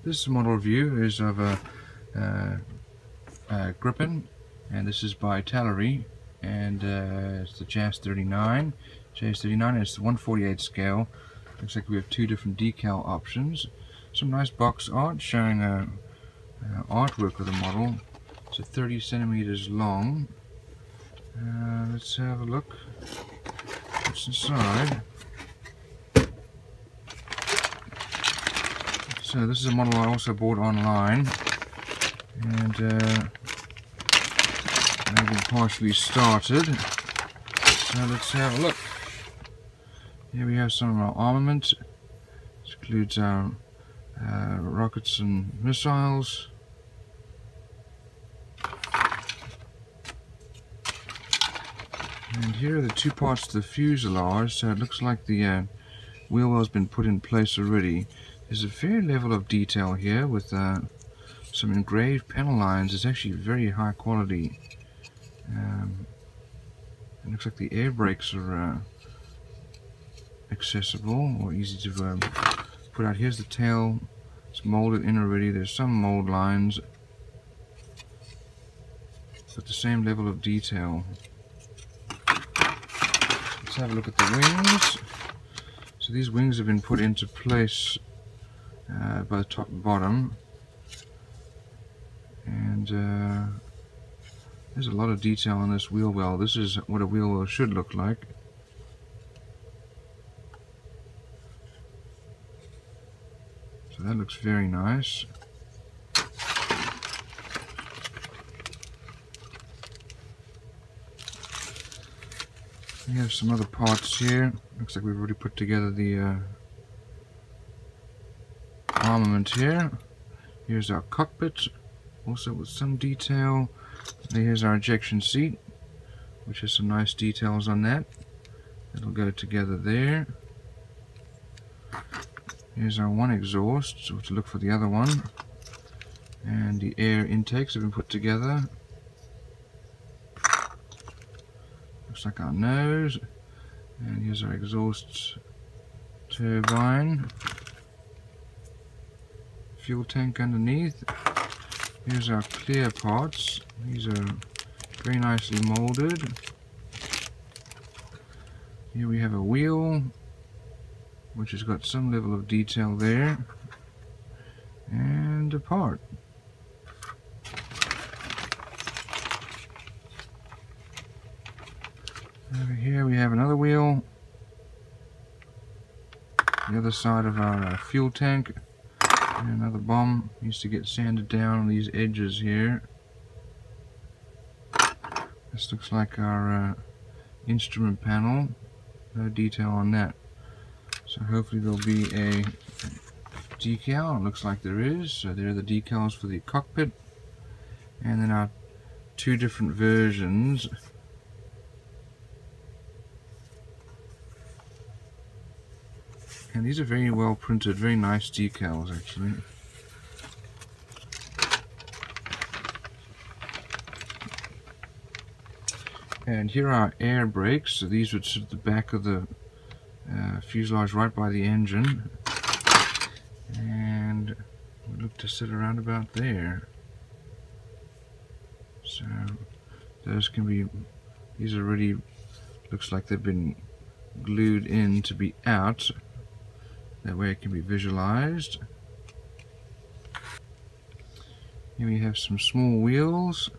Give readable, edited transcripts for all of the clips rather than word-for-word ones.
This model review is of a Gripen, and this is by Italeri, and it's the JAS 39. JAS 39 is the 1/48 scale. Looks like we have two different decal options. Some nice box art showing artwork of the model. It's 30 centimeters long. Let's have a look what's inside. So this is a model I also bought online, and I've been partially started. So let's have a look. Here we have some of our armament. This includes our rockets and missiles. And here are the two parts of the fuselage. So it looks like the wheel well has been put in place already. There's a fair level of detail here with some engraved panel lines. It's actually very high quality. It looks like the air brakes are accessible or easy to put out. Here's the tail. It's molded in already. There's some mold lines, but the same level of detail. Let's have a look at the wings. So these wings have been put into place by the top and bottom, and there's a lot of detail on this wheel well. This is what a wheel well should look like. So that looks very nice. We have some other parts here. Looks like we've already put together the armament here. Here's our cockpit, also with some detail. Here's our ejection seat, which has some nice details on that. It'll go together there. Here's our one exhaust, so to look for the other one. And the air intakes have been put together. Looks like our nose. And here's our exhaust turbine. Fuel tank underneath. Here's our clear parts. These are very nicely molded. Here we have a wheel, which has got some level of detail there, and a part. Over here we have another wheel, the other side of our fuel tank, and another bomb needs to get sanded down on these edges here. This looks like our instrument panel. No detail on that. So hopefully there'll be a decal. It looks like there is. So there are the decals for the cockpit. And then our two different versions. And these are very well printed, very nice decals actually. And here are our air brakes. So these would sit at the back of the fuselage right by the engine. And we look to sit around about there. So those can be, these already looks like they've been glued in to be out. That way it can be visualized. Here we have some small wheels.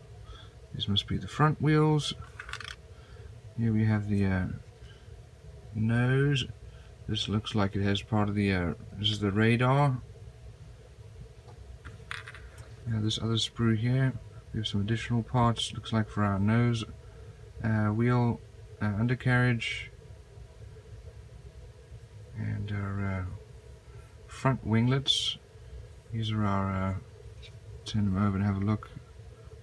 These must be the front wheels. Here we have the nose. This looks like it has part of the, this is the radar. Now this other sprue here, we have some additional parts, looks like for our nose, wheel, undercarriage, and our front winglets. These are our, turn them over and have a look.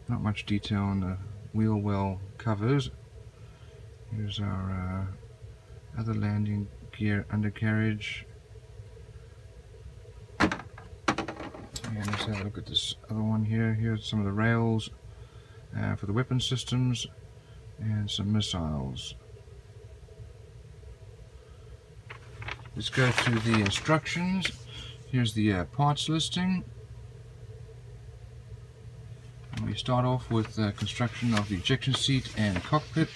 Not much detail on the wheel well covers. Here's our other landing gear undercarriage. And let's have a look at this other one here. Here's some of the rails for the weapon systems and some missiles. Let's go through the instructions. Here's the parts listing. And we start off with construction of the ejection seat and cockpit.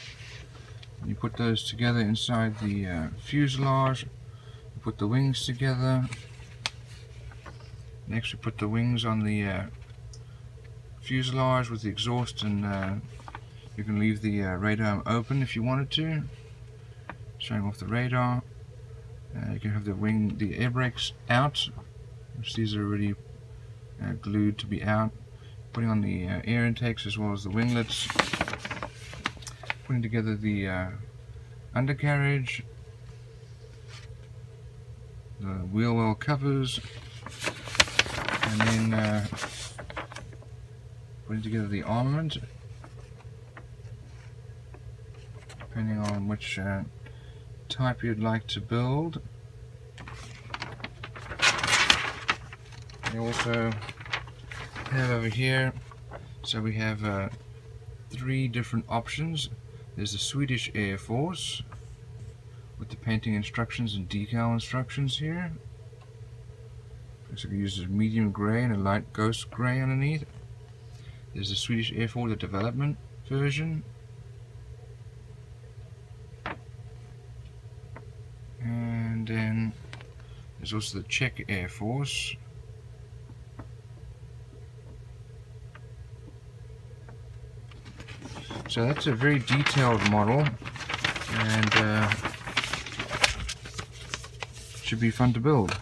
And you put those together inside the fuselage. You put the wings together. Next we put the wings on the fuselage with the exhaust, and you can leave the radar open if you wanted to, showing off the radar. You can have the air brakes out, which these are already glued to be out. Putting on the air intakes as well as the winglets. Putting together the undercarriage, the wheel well covers, and then putting together the armament, depending on which type you'd like to build. You also have over here, so we have 3 different options. There's the Swedish Air Force with the painting instructions and decal instructions here. Looks like it uses medium grey and a light ghost grey underneath. There's the Swedish Air Force, the development version. And then there's also the Czech Air Force. So that's a very detailed model, and should be fun to build.